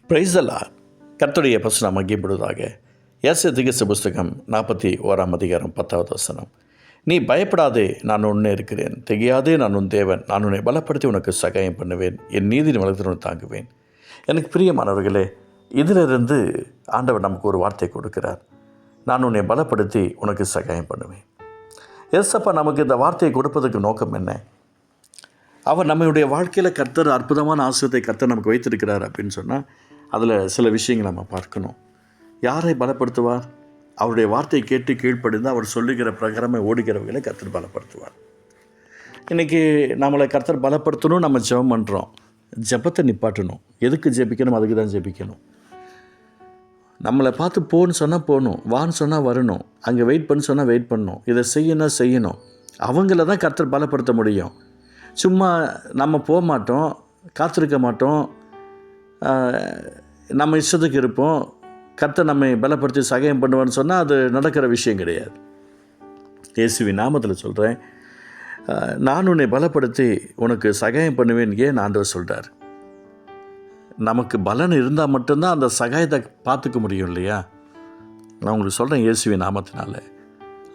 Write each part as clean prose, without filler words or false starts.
Praise the Lord. கர்த்தருடைய பரிசுத்த நாமம் மகிமைப்படுவதாக. ஏசாயா தீர்க்கதரிசி புஸ்தகம் 41:10. நீ பயப்படாதே, நான் உன்னே இருக்கிறேன். திகையாதே, நான் உன் தேவன். நான் உன்னை பலப்படுத்தி உனக்கு சகாயம் பண்ணுவேன். என் நீதியின் வலத்தில் உன்னை தாங்குவேன். எனக்கு பிரியமானவர்களே, இதிலிருந்து ஆண்டவர் நமக்கு ஒரு வார்த்தை கொடுக்கிறார். நான் உன்னை பலப்படுத்தி உனக்கு சகாயம் பண்ணுவேன். ஏசப்பா நமக்கு இந்த வார்த்தையை கொடுப்பதற்கு நோக்கம் என்ன? அவர் நம்மளுடைய வாழ்க்கையில் கர்த்தர் அற்புதமான ஆசீர்வாதத்தை கர்த்தர் நமக்கு வைத்திருக்கிறார் அப்படின்னு சொன்னால் அதில் சில விஷயங்கள் நம்ம பார்க்கணும். யாரை பலப்படுத்துவார்? அவருடைய வார்த்தையை கேட்டு கீழ்ப்படிந்து அவர் சொல்லுகிற பிரகாரமாக ஓடுகிறவர்களை கர்த்தர் பலப்படுத்துவார். இன்றைக்கி நம்மளை கர்த்தர் பலப்படுத்தணும். நம்ம ஜெபம் பண்ணுறோம். ஜெபத்தை நிப்பாட்டணும். எதுக்கு ஜெபிக்கணும்? அதுக்கு தான் ஜெபிக்கணும். நம்மளை பார்த்து போன்னு சொன்னால் போகணும், வான்னு சொன்னால் வரணும், அங்கே வெயிட் பண்ண சொன்னால் வெயிட் பண்ணணும், இதை செய்யணும். அவங்கள தான் கர்த்தர் பலப்படுத்த முடியும். சும்மா நம்ம போக மாட்டோம், காத்திருக்க மாட்டோம், நம்ம இஷ்டத்துக்கு இருப்போம். கர்த்தர் நம்மை பலப்படுத்தி சகாயம் பண்ணுவான்னு சொன்னால் அது நடக்கிற விஷயம் கிடையாது. இயேசுவின் நாமத்தில் சொல்கிறேன், நான் உன்னை பலப்படுத்தி உனக்கு சகாயம் பண்ணுவேன். ஏன் ஆண்டவர் சொல்கிறார்? நமக்கு பலன் இருந்தால் மட்டும்தான் அந்த சகாயத்தை பார்த்துக்க முடியும் இல்லையா? நான் உங்களுக்கு சொல்கிறேன், இயேசுவின் நாமத்தினால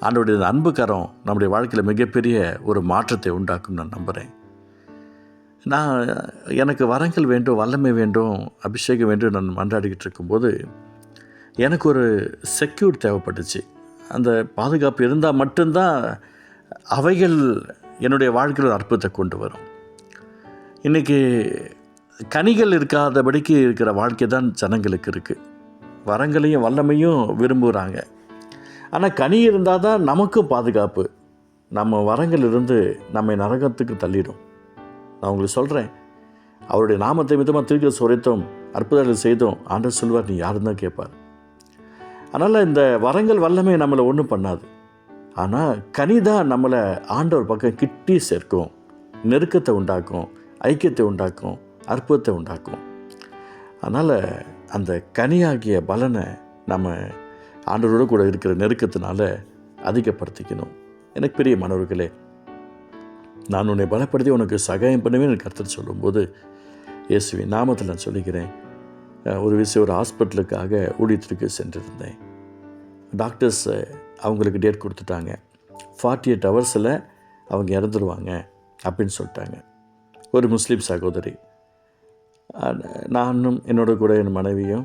ஆண்டவருடைய அன்பு கரம் நம்முடைய வாழ்க்கையில் மிகப்பெரிய ஒரு மாற்றத்தை உண்டாக்கும் நான் நம்புகிறேன். எனக்கு வரங்கள் வேண்டும், வல்லமை வேண்டும், அபிஷேகம் வேண்டும் நான் மன்றாடிக்கிட்டு இருக்கும்போது எனக்கு ஒரு செக்யூர் தேவைப்பட்டுச்சு. அந்த பாதுகாப்பு இருந்தால் மட்டும்தான் அவைகள் என்னுடைய வாழ்க்கையில் ஒரு அற்புதத்தை கொண்டு வரும். இன்றைக்கி கனிகள் இருக்காதபடிக்கு இருக்கிற வாழ்க்கை தான் ஜனங்களுக்கு இருக்குது. வரங்களையும் வல்லமையும் விரும்புகிறாங்க. ஆனால் கனி இருந்தால் தான் நமக்கும் பாதுகாப்பு. நம்ம வரங்கள் இருந்து நம்மை நரகத்துக்கு தள்ளிடும். நான் உங்களுக்கு சொல்கிறேன், அவருடைய நாமத்தை மிதமாக தீர்க்கதரிசி உரைத்தோம், அற்புதங்கள் செய்தோம், ஆண்டவர் சொல்வார், நீ யாருன்னு தான் கேட்பார். அதனால் இந்த வரங்கள் வல்லமை நம்மளை ஒன்றும் பண்ணாது. ஆனால் கனி தான் நம்மளை ஆண்டவர் பக்கம் கிட்டி சேர்க்கும், நெருக்கத்தை உண்டாக்கும், ஐக்கியத்தை உண்டாக்கும், அற்புதத்தை உண்டாக்கும். அதனால் அந்த கனியாகிய பலனை நம்ம ஆண்டவரோடு கூட இருக்கிற நெருக்கத்தினால அதிகப்படுத்திக்கணும். எனக்கு பெரிய மாணவர்களே, நான் உன்னை பலப்படுத்தி உனக்கு சகாயம் பண்ணுவேன் கர்த்தர் சொல்லும்போது இயேசுவின் நாமத்தில் நான் சொல்லிக்கிறேன். ஒரு விஷயம், ஒரு ஹாஸ்பிட்டலுக்காக ஊழியத்திற்கு சென்றிருந்தேன். டாக்டர்ஸ் அவங்களுக்கு டேட் கொடுத்துட்டாங்க. 48 ஹவர்ஸில் அவங்க இறந்துருவாங்க அப்படின்னு சொல்லிட்டாங்க. ஒரு முஸ்லீம் சகோதரி, நானும் என்னோட கூட என் மனைவியும்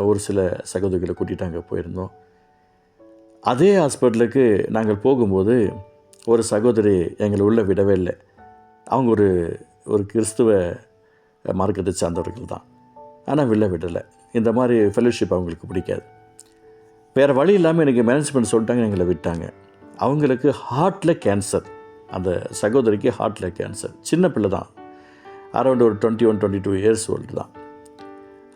ஒரு சில சகோதரிகளை கூட்டிகிட்டு அங்கே போயிருந்தோம். அதே ஹாஸ்பிட்டலுக்கு நாங்கள் போகும்போது ஒரு சகோதரி எங்களை உள்ளே விடவே இல்லை. அவங்க ஒரு கிறிஸ்துவ மார்க்கத்தை சார்ந்தவர்கள் தான், ஆனால் விடலை. இந்த மாதிரி ஃபெலோஷிப் அவங்களுக்கு பிடிக்காது. வேறு வழி இல்லாமல் எனக்கு மேனேஜ்மெண்ட் சொல்லிட்டாங்க, எங்களை விட்டாங்க. அவங்களுக்கு ஹார்ட்டில் கேன்சர். அந்த சகோதரிக்கு ஹார்ட்டில் கேன்சர். சின்ன பிள்ளை தான், அரௌண்ட் ஒரு 21-22 இயர்ஸ் ஓல்டு தான்.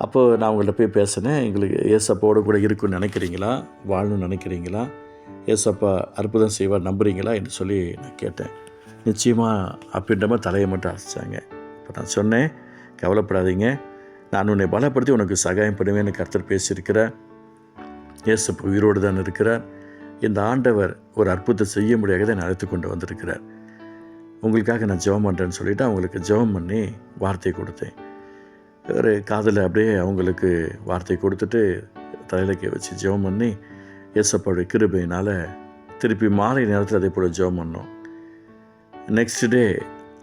அப்போது நான் அவங்கள்ட்ட போய் பேசினேன். எங்களுக்கு ஏசப்பாவோட கூட இருக்குன்னு நினைக்கிறீங்களா, வாழணும்னு நினைக்கிறீங்களா, ஏசப்பா அற்புதம் செய்வார் நம்புறீங்களா என்று சொல்லி நான் கேட்டேன். நிச்சயமாக அப்படின்ற மாதிரி தலையை மட்டும் அசைச்சாங்க. இப்போ நான் சொன்னேன், கவலைப்படாதீங்க, நான் உன்னை பலப்படுத்தி உனக்கு சகாயம் பண்ணுவேன்னு கர்த்தர் பேசியிருக்கிறார். ஏசப்பா உயிரோடு தான் இருக்கிறார். இந்த ஆண்டவர் ஒரு அற்புதத்தை செய்ய முடியாத என்னை அழைத்து கொண்டு வந்திருக்கிறார். உங்களுக்காக நான் ஜெபம் பண்ணுறேன்னு சொல்லிவிட்டு அவங்களுக்கு ஜெபம் பண்ணி வார்த்தை கொடுத்தேன். ஒரு காதில் அப்படியே அவங்களுக்கு வார்த்தை கொடுத்துட்டு தலையிலக்கை வச்சு ஜெபம் பண்ணி ஏசப்பாவுடைய கிருபையினால் திருப்பி மாலை நேரத்தில் அதே போல் ஜெபம் பண்ணோம். நெக்ஸ்ட் டே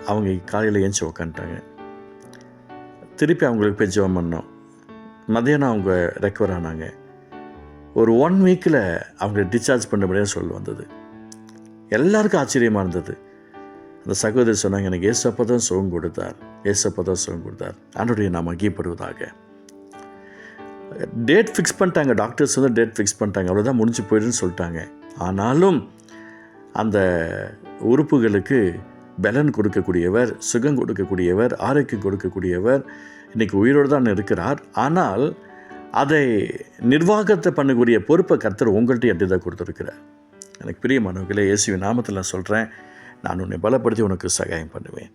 அவங்க காலையில் ஏஞ்சி உக்காந்துட்டாங்க. திருப்பி அவங்களுக்கு போய் ஜெபம் பண்ணோம். மதியானம் அவங்க ரெக்கவர் ஆனாங்க. ஒரு 1 வீக்கில் அவங்க டிஸ்சார்ஜ் பண்ணபடியாக சொல்ல வந்தது. எல்லாருக்கும் ஆச்சரியமாக இருந்தது. அந்த சகோதரி சொன்னாங்க, எனக்கு ஏசப்பா தான் சுகம் கொடுத்தார், ஏசப்பா தான் சுகம் கொடுத்தார், ஆண்டவருடைய நாம் மகிமைப்படுவதாக. டேட் ஃபிக்ஸ் பண்ணிட்டாங்க. டாக்டர்ஸ் வந்து டேட் ஃபிக்ஸ் பண்ணிட்டாங்க, அவ்வளோதான் முடிஞ்சு போயிடுன்னு சொல்லிட்டாங்க. ஆனாலும் அந்த உறுப்புகளுக்கு பலன் கொடுக்கக்கூடியவர், சுகம் கொடுக்கக்கூடியவர், ஆரோக்கியம் கொடுக்கக்கூடியவர் இன்றைக்கி உயிரோடு தான் இருக்கிறார். ஆனால் அதை நிர்வாகத்தை பண்ணக்கூடிய பொறுப்பை கர்த்தர் உங்கள்கிட்ட எப்படி தான் கொடுத்துருக்கிறார். எனக்கு பிரியமானவர்களே, இயேசுவின் நாமத்தில் நான் சொல்கிறேன், நான் உன்னை பலப்படுத்தி உனக்கு சகாயம் பண்ணுவேன்.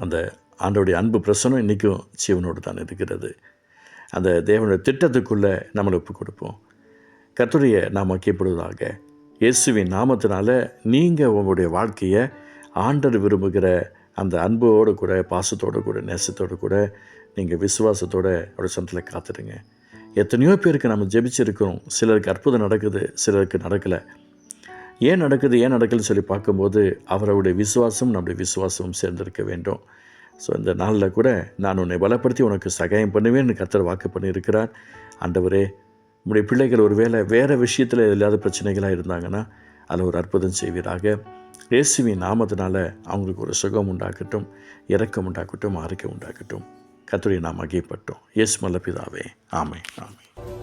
அந்த ஆண்டவருடைய அன்பு பிரசனம் இன்றைக்கும் ஜீவனோடு தான் இருக்கிறது. அந்த தேவனுடைய திட்டத்துக்குள்ளே நம்மளை ஒப்பு கொடுப்போம். கர்த்தருடைய நாம் மகிமைப்படுவதாக. இயேசுவின் நாமத்தினால நீங்கள் உங்களுடைய வாழ்க்கையை ஆண்டவர் விரும்புகிற அந்த அன்போடு கூட, பாசத்தோடு கூட, நேசத்தோடு கூட நீங்கள் விசுவாசத்தோட அவருடைய சமத்தில் காத்துடுங்க. எத்தனையோ பேருக்கு நம்ம ஜெபிச்சிருக்கிறோம். சிலருக்கு அற்புதம் நடக்குது, சிலருக்கு நடக்கலை. ஏன் நடக்குதுன்னு சொல்லி பார்க்கும்போது அவருடைய விசுவாசம் நம்முடைய விசுவாசமும் சேர்ந்திருக்க வேண்டும். ஸோ இந்த நாளில் கூட நான் உன்னை பலப்படுத்தி உனக்கு சகாயம் பண்ணுவேன்னு கர்த்தர் வாக்கு பண்ணியிருக்கிறார். ஆண்டவரே, உம்முடைய பிள்ளைகள் ஒருவேளை வேறு விஷயத்தில் எதிலாவது பிரச்சனைகளாக இருந்தாங்கன்னா அதில் ஒரு அற்புதம் செய்வீராக. இயேசுவின் நாமத்தினால அவங்களுக்கு ஒரு சுகம் உண்டாக்கட்டும், இரக்கம் உண்டாக்கட்டும், ஆரோக்கியம் உண்டாக்கட்டும். கர்த்தருடைய நாமம் மகிமைப்பட்டோம். இயேசு நல்ல பிதாவே, ஆமென், ஆமென்.